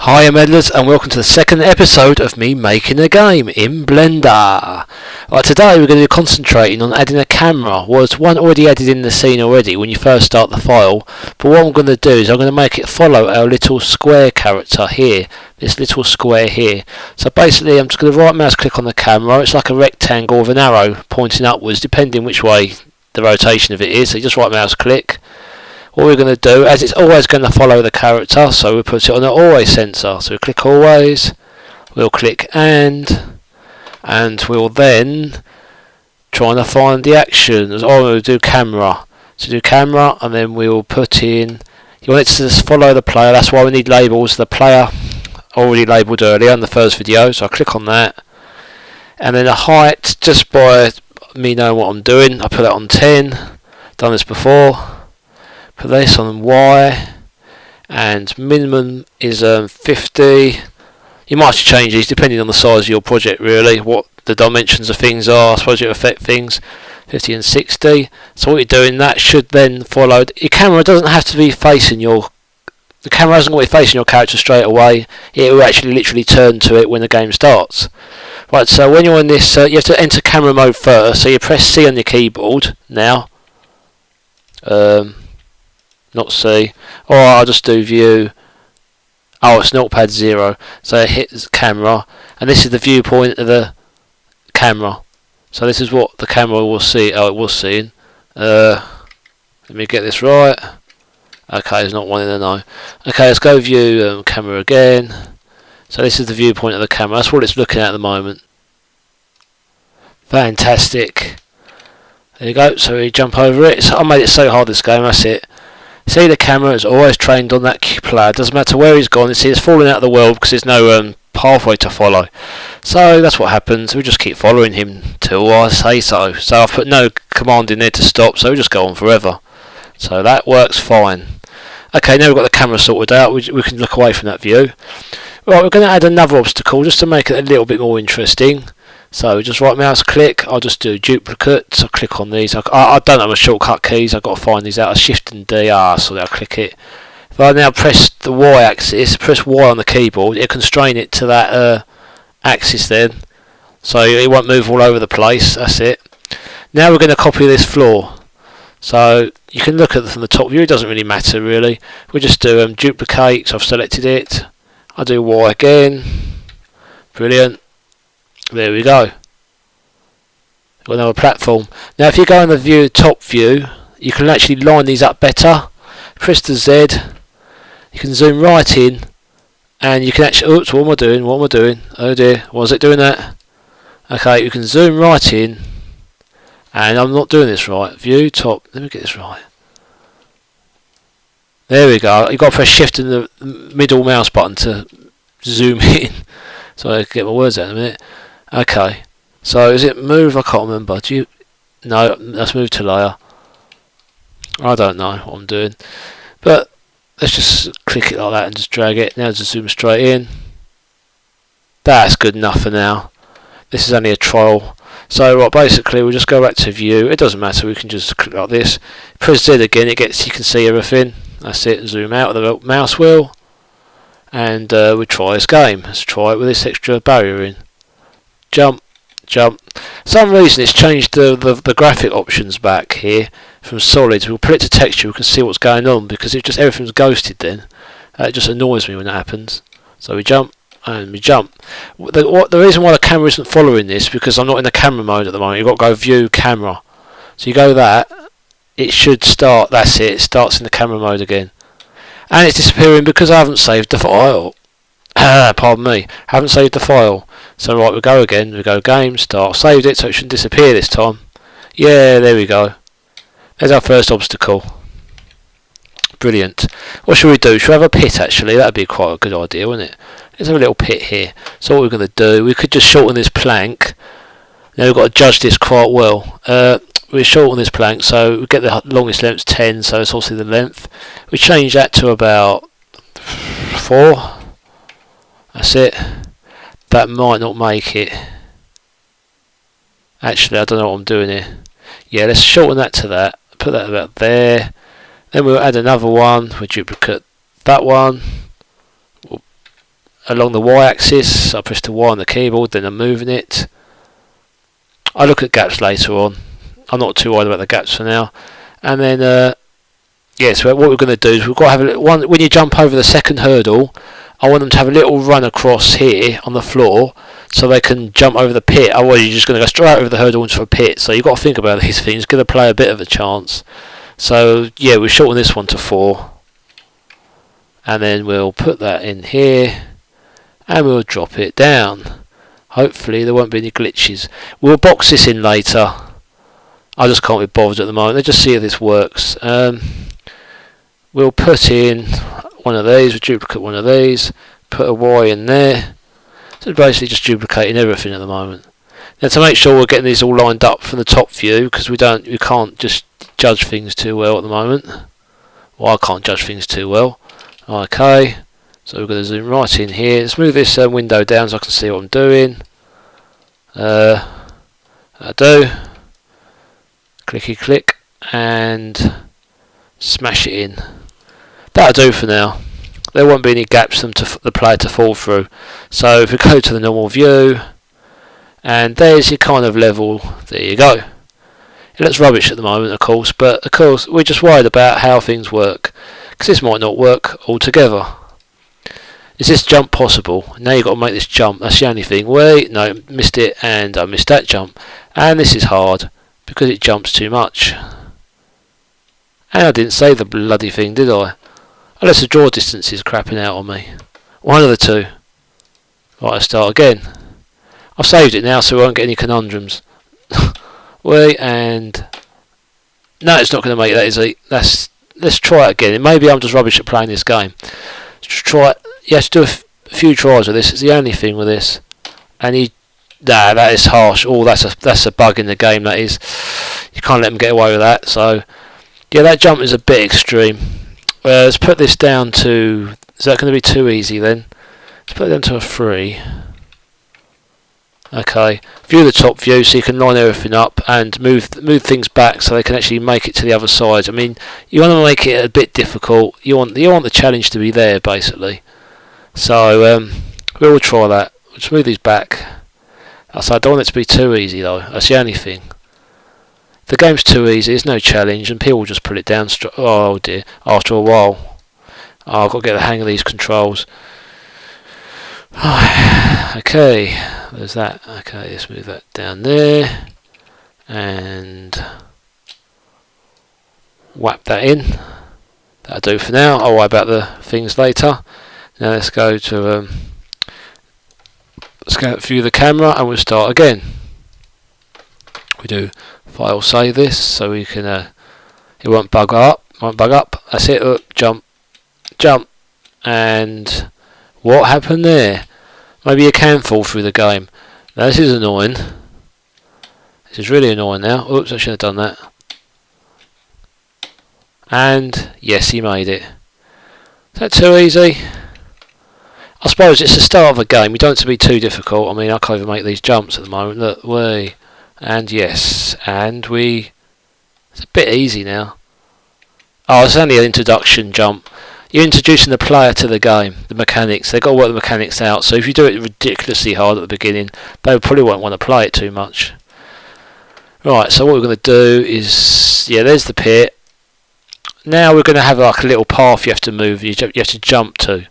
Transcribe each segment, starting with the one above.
Hiya Meddlers, and welcome to the second episode of me making a game in Blender. Right, today we're going to be concentrating on adding a camera. Well, there's one already added in the scene already when you first start the file, but what I'm going to do is I'm going to make it follow our little square character here, this little square here. So basically I'm just going to right mouse click on the camera. It's like a rectangle with an arrow pointing upwards depending which way the rotation of it is, so you just right mouse click. What we're going to do, as it's always going to follow the character, so we put it on an always sensor. So we click always, we'll click and we'll then try to find the action. We'll do camera. So do camera, and then we'll put in, you want it to just follow the player, that's why we need labels. The player already labelled earlier in the first video, so I click on that. And then the height, just by me knowing what I'm doing, I put that on 10, done this before. Put this on Y, and minimum is 50. You might have to change these depending on the size of your project, really, what the dimensions of things are. I suppose it affect things. 50 and 60. So what you're doing, that should then follow. Your camera doesn't have to be facing the camera hasn't got to be facing your character straight away. It will actually literally turn to it when the game starts. Right, so when you're in this, you have to enter camera mode first. So you press C on your keyboard now. Not C, or I'll just do view. Oh, it's Note.2.Self. So it hits camera, and this is the viewpoint of the camera. So this is what the camera will see. Oh, it was seeing. Let me get this right. Okay, there's not one in the know. Okay, let's go view camera again. So this is the viewpoint of the camera. That's what it's looking at the moment. Fantastic. There you go. So we jump over it. I made it so hard this game. That's it. See, the camera is always trained on that player. Doesn't matter where he's gone. You see, it's falling out of the world because there's no pathway to follow. So that's what happens. We just keep following him till I say so. So I've put no command in there to stop, so we just go on forever. So that works fine. Okay, now we've got the camera sorted out. We can look away from that view. Right, we're going to add another obstacle just to make it a little bit more interesting. So just right mouse click, I'll just do duplicate, so click on these. I don't have my shortcut keys, I've got to find these out. Shift and D, so I'll click it. If I now press the Y axis, press Y on the keyboard, it can constrain it to that axis then. So it won't move all over the place, that's it. Now we're going to copy this floor. So you can look at it from the top view, it doesn't really matter really. We'll just do duplicate, so I've selected it. I'll do Y again. Brilliant. There we go. Got another platform. Now if you go on the top view, you can actually line these up better. Press the Z. You can zoom right in, and you can actually. Oops! What am I doing? What am I doing? Oh dear! Why is it doing that? Okay, you can zoom right in, and I'm not doing this right. View top. Let me get this right. There we go. You've got to press Shift and the middle mouse button to zoom in. So I get my words out in a minute. Okay, so is it move? I can't remember. Do you? No, let's move to layer. I don't know what I'm doing, but let's just click it like that and just drag it. Now just zoom straight in. That's good enough for now. This is only a trial. So right, basically we'll just go back to view. It doesn't matter. We can just click like this. Press Z again. You can see everything. That's it. Zoom out with the mouse wheel, and we try this game. Let's try it with this extra barrier in. Jump, jump. For some reason it's changed the graphic options back here from solid. We'll put it to texture, we can see what's going on because everything's ghosted then. It just annoys me when that happens. So we jump and we jump. The reason why the camera isn't following this because I'm not in the camera mode at the moment. You've got to go view camera. So you go that, it should start, that's it starts in the camera mode again. And it's disappearing because I haven't saved the file. Pardon me, haven't saved the file. So right, we go again, we go game, start, saved it so it shouldn't disappear this time. Yeah, there we go. There's our first obstacle. Brilliant. What should we do? Should we have a pit actually? That'd be quite a good idea, wouldn't it? Let's have a little pit here. So what we're going to do, we could just shorten this plank. Now we've got to judge this quite well. We shorten this plank, so we get the longest length 10, so it's obviously the length. We change that to about 4. That's it. That might not make it. Actually, I don't know what I'm doing here. Yeah, let's shorten that to that. Put that about there. Then we'll add another one. We'll duplicate that one. along the y-axis. I press the Y on the keyboard, then I'm moving it. I look at gaps later on. I'm not too worried about the gaps for now. And then, so what we're going to do is we've got to have a little one. When you jump over the second hurdle, I want them to have a little run across here on the floor so they can jump over the pit. Otherwise, you're just going to go straight over the hurdle into a pit. So you've got to think about these things. Give the player a bit of a chance. So, yeah, we shorten this one to 4. And then we'll put that in here. And we'll drop it down. Hopefully there won't be any glitches. We'll box this in later. I just can't be bothered at the moment. Let's just see if this works. We'll put in one of these. We'll duplicate one of these. Put a Y in there. So basically just duplicating everything at the moment. Now to make sure we're getting these all lined up from the top view, because we can't just judge things too well at the moment. Well, I can't judge things too well. Okay. So we're going to zoom right in here. Let's move this window down so I can see what I'm doing. I do. Clicky click and smash it in. That'll do for now. There won't be any gaps for the player to fall through. So if we go to the normal view, and there's your kind of level. There you go. It looks rubbish at the moment, of course, but of course we're just worried about how things work, because this might not work altogether. Is this jump possible? Now you've got to make this jump. That's the only thing. Wait, no, missed it, and I missed that jump. And this is hard, because it jumps too much. And I didn't save the bloody thing, did I? Unless the draw distance is crapping out on me. One of the two. Right, let's start again. I've saved it now, so we won't get any conundrums. Wait, and... No, it's not going to make that, is it? Let's try it again. Maybe I'm just rubbish at playing this game. Let's try it. You have to do a few tries with this. It's the only thing with this. And that is harsh. Oh, that's a bug in the game. That is. You can't let them get away with that. So, yeah, that jump is a bit extreme. Let's put this down to. Is that going to be too easy then? Let's put it down to a 3. Okay. View the top view so you can line everything up and move things back so they can actually make it to the other side. I mean, you want to make it a bit difficult. You want the challenge to be there, basically. So we'll try that. Let's move these back. So I don't want it to be too easy though. That's the only thing. If the game's too easy, there's no challenge, and people will just put it down. Oh dear! After a while, I've got to get the hang of these controls. Okay, there's that. Okay, let's move that down there, and whap that in. That'll do for now. I'll worry about the things later. Now let's go to view the camera, and we'll start again. We do file save this so we can it won't bug up. That's it. Jump, and what happened there? Maybe you can fall through the game. Now this is annoying. This is really annoying now. Oops, I should have done that. And yes, he made it. Is that too easy? I suppose it's the start of a game. You don't want it to be too difficult. I mean, I can't even make these jumps at the moment. Look, and yes, and it's a bit easy now. Oh, it's only an introduction jump. You're introducing the player to the game, the mechanics. They've got to work the mechanics out. So if you do it ridiculously hard at the beginning, they probably won't want to play it too much. Right, so what we're going to do is, there's the pit. Now we're going to have like a little path you have to move. You have to jump to.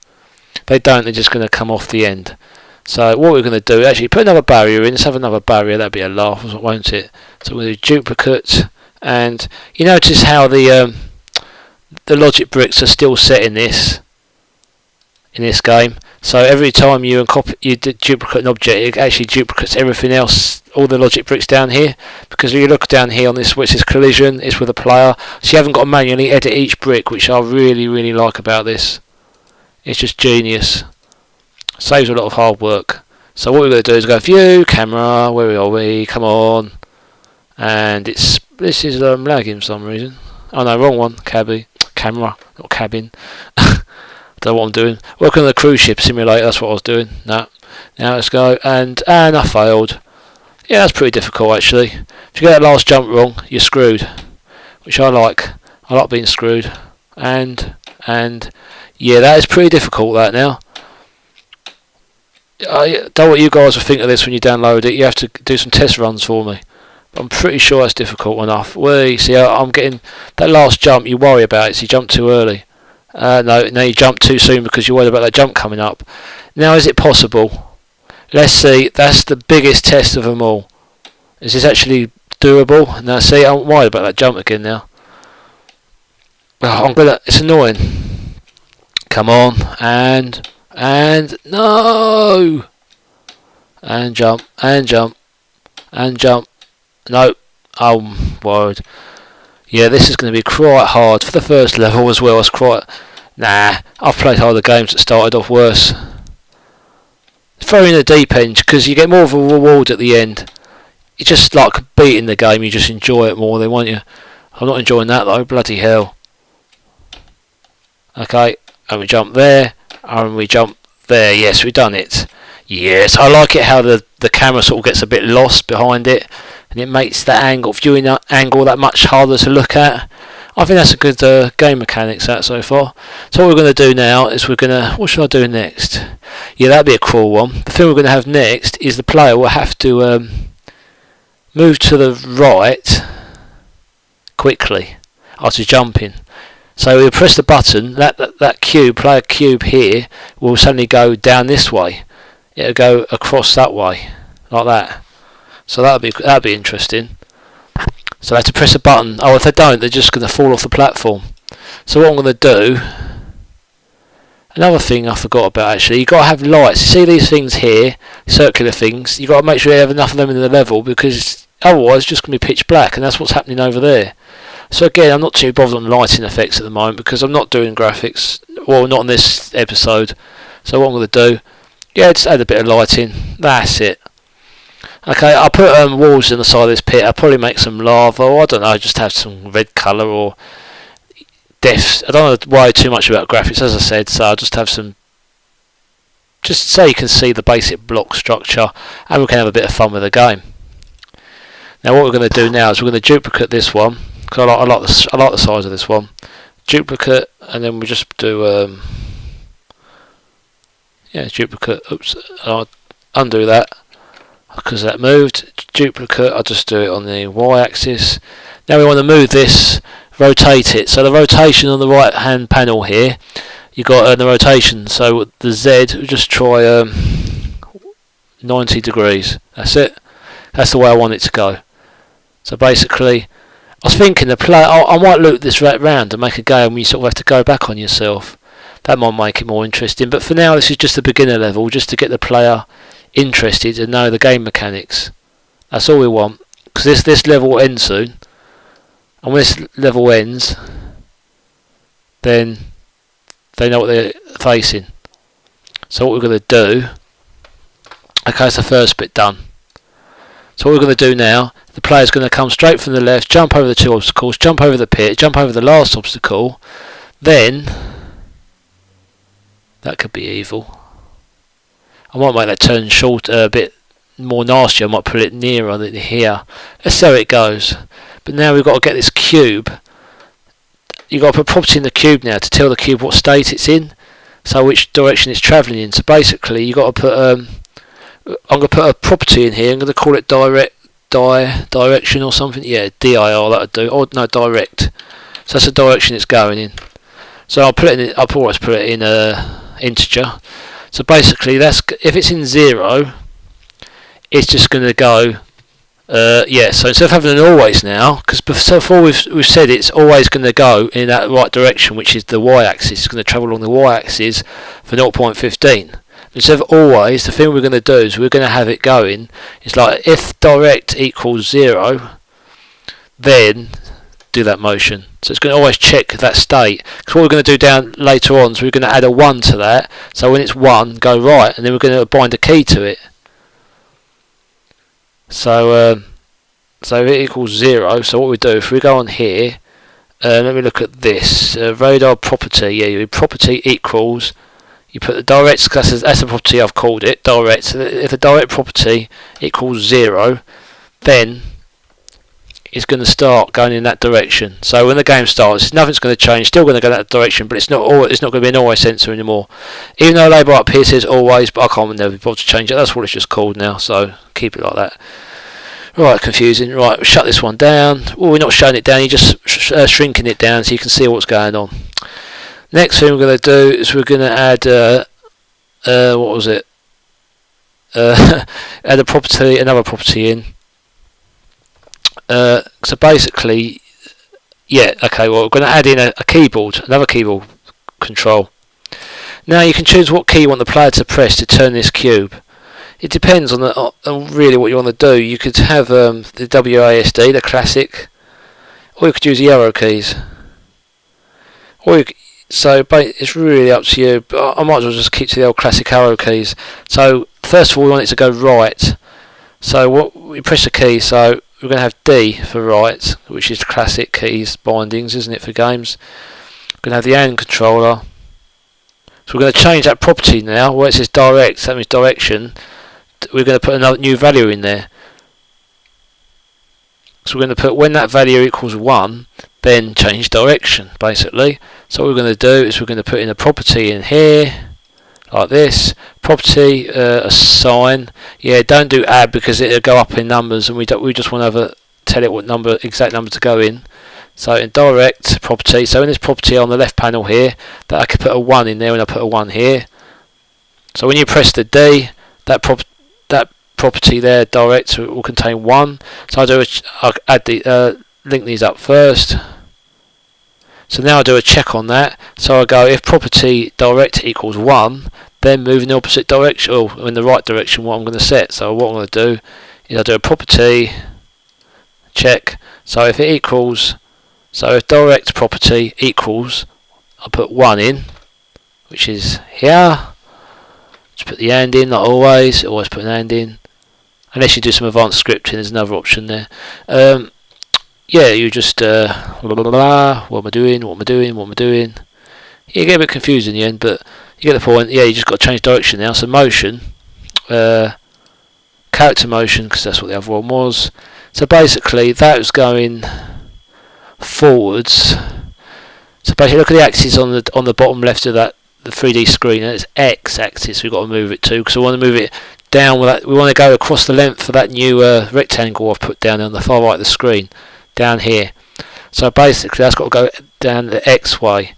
They don't, they're just going to come off the end. So what we're going to do, actually put another barrier in. Let's have another barrier. That'd be a laugh, won't it? So we're going to do duplicate, and you notice how the logic bricks are still set in this game. So every time you duplicate an object, it actually duplicates everything else, all the logic bricks down here. Because if you look down here on this, which is collision, it's with a player. So you haven't got to manually edit each brick, which I really, really like about this. It's just genius. Saves a lot of hard work. So what we're going to do is go view, camera, where are we? Come on. And this is lagging for some reason. Oh no, wrong one. Camera, not cabin. Don't know what I'm doing. Working on the cruise ship simulator, that's what I was doing. No. Now let's go, and I failed. Yeah, that's pretty difficult actually. If you get that last jump wrong, you're screwed. Which I like. I like being screwed. And yeah, that is pretty difficult, that now. I don't know what you guys will think of this when you download it. You have to do some test runs for me. But I'm pretty sure it's difficult enough. Well, see, I'm getting that last jump. You worry about it. So you jump too early. No, you jump too soon because you're worried about that jump coming up. Now, is it possible? Let's see. That's the biggest test of them all. Is this actually doable? Now, see, I'm worried about that jump again now. Oh, it's annoying. Come on, and no, and jump, and jump, and jump. No, I'm worried. Yeah, this is going to be quite hard for the first level as well. It's quite. Nah, I've played harder games that started off worse. It's very in the deep end because you get more of a reward at the end. It's just like beating the game. You just enjoy it more, then, won't you? I'm not enjoying that though. Bloody hell. Okay, and we jump there, and we jump there. Yes, we've done it. Yes, I like it how the camera sort of gets a bit lost behind it, and it makes that viewing angle that much harder to look at. I think that's a good game mechanics that so far. So what we're going to do now is what should I do next? Yeah, that'd be a cool one. The thing we're going to have next is the player will have to move to the right quickly after jumping. So we'll press the button, that cube, player cube here, will suddenly go down this way. It'll go across that way, like that. So that'd be interesting. So they have to press a button. Oh, if they don't, they're just going to fall off the platform. So what I'm going to do, another thing I forgot about actually, you've got to have lights. You see these things here, circular things, you've got to make sure you have enough of them in the level because otherwise it's just going to be pitch black, and that's what's happening over there. So again, I'm not too bothered on lighting effects at the moment because I'm not doing graphics, well, not on this episode. So what I'm going to do, yeah, just add a bit of lighting. That's it. Okay, I'll put walls in the side of this pit. I'll probably make some lava, or I don't know, just have some red colour or depth. I don't want to worry too much about graphics, as I said, so I'll just have some, just so you can see the basic block structure, and we can have a bit of fun with the game. Now what we're going to do now is we're going to duplicate this one. Because I like the size of this one. Duplicate, and then we just do duplicate. Oops, I'll undo that because that moved. Duplicate. I'll just do it on the y-axis. Now we want to move this, rotate it. So the rotation on the right-hand panel here, you got the rotation. So the Z, we just try 90 degrees. That's it. That's the way I want it to go. So basically, I was thinking I might loop this right round and make a game where you sort of have to go back on yourself. That might make it more interesting. But for now, this is just a beginner level, just to get the player interested and know the game mechanics. That's all we want. Because this level will end soon. And when this level ends, then they know what they're facing. So what we're going to do... Okay, that's the first bit done. So what we're going to do now, the player's going to come straight from the left, jump over the two obstacles, jump over the pit, jump over the last obstacle, then, that could be evil. I might make that turn short a bit more nasty, I might put it nearer than here. Let's see how it goes. But now we've got to get this cube. You've got to put property in the cube now to tell the cube what state it's in, so which direction it's travelling in. So basically you've got to put... I'm going to put a property in here. I'm going to call it direction or something. Yeah, dir, that would do. Or no, direct. So that's the direction it's going in. So I'll always put it in integer. So basically, if it's in 0, it's just going to go. So instead of having an always now, because before we've said it's always going to go in that right direction, which is the y-axis. It's going to travel along the y-axis for 0.15. Instead of always, the thing we're going to do is we're going to have it going. It's like if direct equals 0, then do that motion. So it's going to always check that state. Because what we're going to do down later on is we're going to add a 1 to that. So when it's 1, go right, and then we're going to bind a key to it. So if it equals 0, so what we do, if we go on here, let me look at this. Radar property, your property equals... You put the direct, that's the property I've called it, direct. So if the direct property equals 0, then is going to start going in that direction. So when the game starts, nothing's going to change. Still going to go that direction, but it's not going to be an always sensor anymore. Even though the label up here says always, but I can't never be bothered to change it. That's what it's just called now. So keep it like that. Right, confusing. Right, shut this one down. Well, we're not shutting it down. You're just shrinking it down so you can see what's going on. Next thing we're going to do is we're going to add what was it? Add another property in. So basically, yeah, okay, well, we're going to add in another keyboard control. Now you can choose what key you want the player to press to turn this cube. It depends on really what you want to do. You could have the WASD, the classic, or you could use the arrow keys. So it's really up to you, but I might as well just keep to the old classic arrow keys. So first of all, we want it to go right. So we press a key, so we're going to have D for right, which is classic keys bindings, isn't it, for games. We're going to have the hand controller. So we're going to change that property now, where it says direct, that means direction. We're going to put another new value in there. So we're going to put when that value equals 1, then change direction, basically. So what we're going to do is we're going to put in a property in here, like this. Property, assign. Yeah, don't do add because it'll go up in numbers, and we just want to tell it what exact number to go in. So in direct property, so in this property on the left panel here, that I could put a 1 in there, and I put a 1 here. So when you press the D, that property there, direct, will contain 1. So I'll add link these up first. So now I do a check on that. So I go if property direct equals 1, then move in the opposite direction, or in the right direction, what I'm going to set. So what I'm going to do is I do a property check. So if it equals, so if direct property equals, I put 1 in, which is here. Just put the and in, like always put an and in. Unless you do some advanced scripting, there's another option there. Yeah, you just blah, blah, blah, what am I doing? You get a bit confused in the end, but you get the point. Yeah, you just got to change direction now. So motion, character motion, because that's what the other one was. So basically, that was going forwards. So basically, look at the axis on the bottom left of the 3D screen. And it's X axis. We've got to move it to, because we want to move it down. We want to go across the length of that new rectangle I've put down on the far right of the screen. Down here. So basically that's got to go down the X way.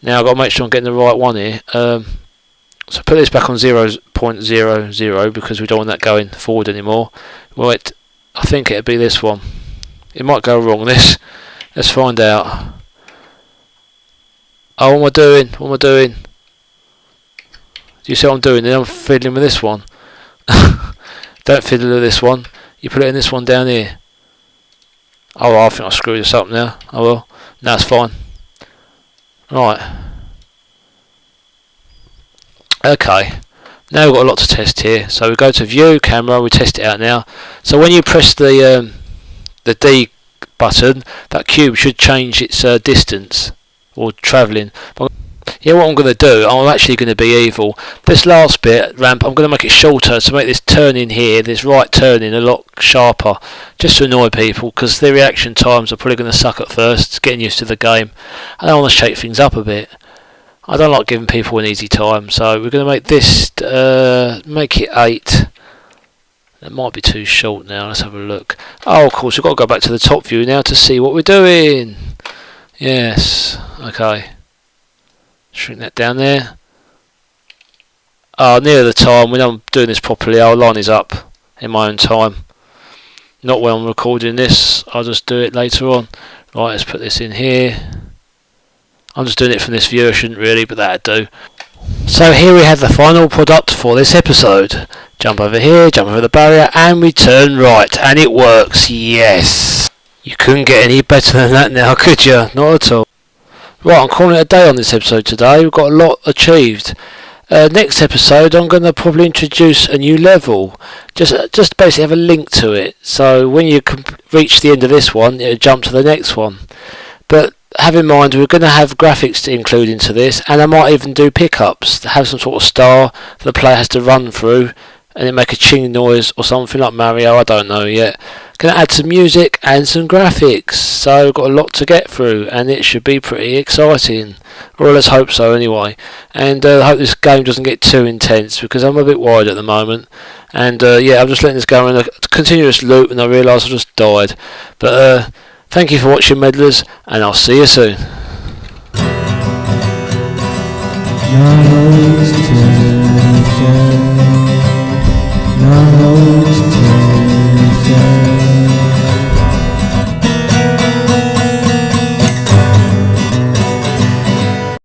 Now I've got to make sure I'm getting the right one here. So put this back on 0.00 because we don't want that going forward anymore. Well, I think it'd be this one. It might go wrong this. Let's find out. Oh, what am I doing? Do you see what I'm doing? I'm fiddling with this one. Don't fiddle with this one. You put it in this one down here. Oh, I think I screwed this up now. Oh well. No, it's fine. Right. Okay. Now we've got a lot to test here. So we go to view, camera, we test it out now. So when you press the D button, that cube should change its distance, or travelling. Yeah, what I'm going to do, I'm actually going to be evil. This last bit, ramp, I'm going to make it shorter to make this turn in here, this right turn in, a lot sharper, just to annoy people, because their reaction times are probably going to suck at first. It's getting used to the game. And I want to shake things up a bit. I don't like giving people an easy time, so we're going to make this, make it 8. That might be too short now. Let's have a look. Oh, of course, we've got to go back to the top view now to see what we're doing. Yes, okay. Shrink that down there. Near the time when I'm doing this properly, I'll line these up in my own time. Not when I'm recording this, I'll just do it later on. Right, let's put this in here. I'm just doing it from this view, I shouldn't really, but that'd do. So here we have the final product for this episode. Jump over here, jump over the barrier, and we turn right, and it works, yes! You couldn't get any better than that now, could you? Not at all. Right, I'm calling it a day on this episode today. We've got a lot achieved. Next episode, I'm going to probably introduce a new level. Just basically have a link to it. So when you reach the end of this one, it'll jump to the next one. But have in mind, we're going to have graphics to include into this, and I might even do pickups to have some sort of star that the player has to run through and it make a ching noise or something like Mario, I don't know yet. Gonna add some music and some graphics, so got a lot to get through, and it should be pretty exciting, or let's hope so anyway. And I hope this game doesn't get too intense, because I'm a bit worried at the moment. And yeah, I'm just letting this go in a continuous loop, and I realise I just died. But thank you for watching, Meddlers, and I'll see you soon. Note.2.Self.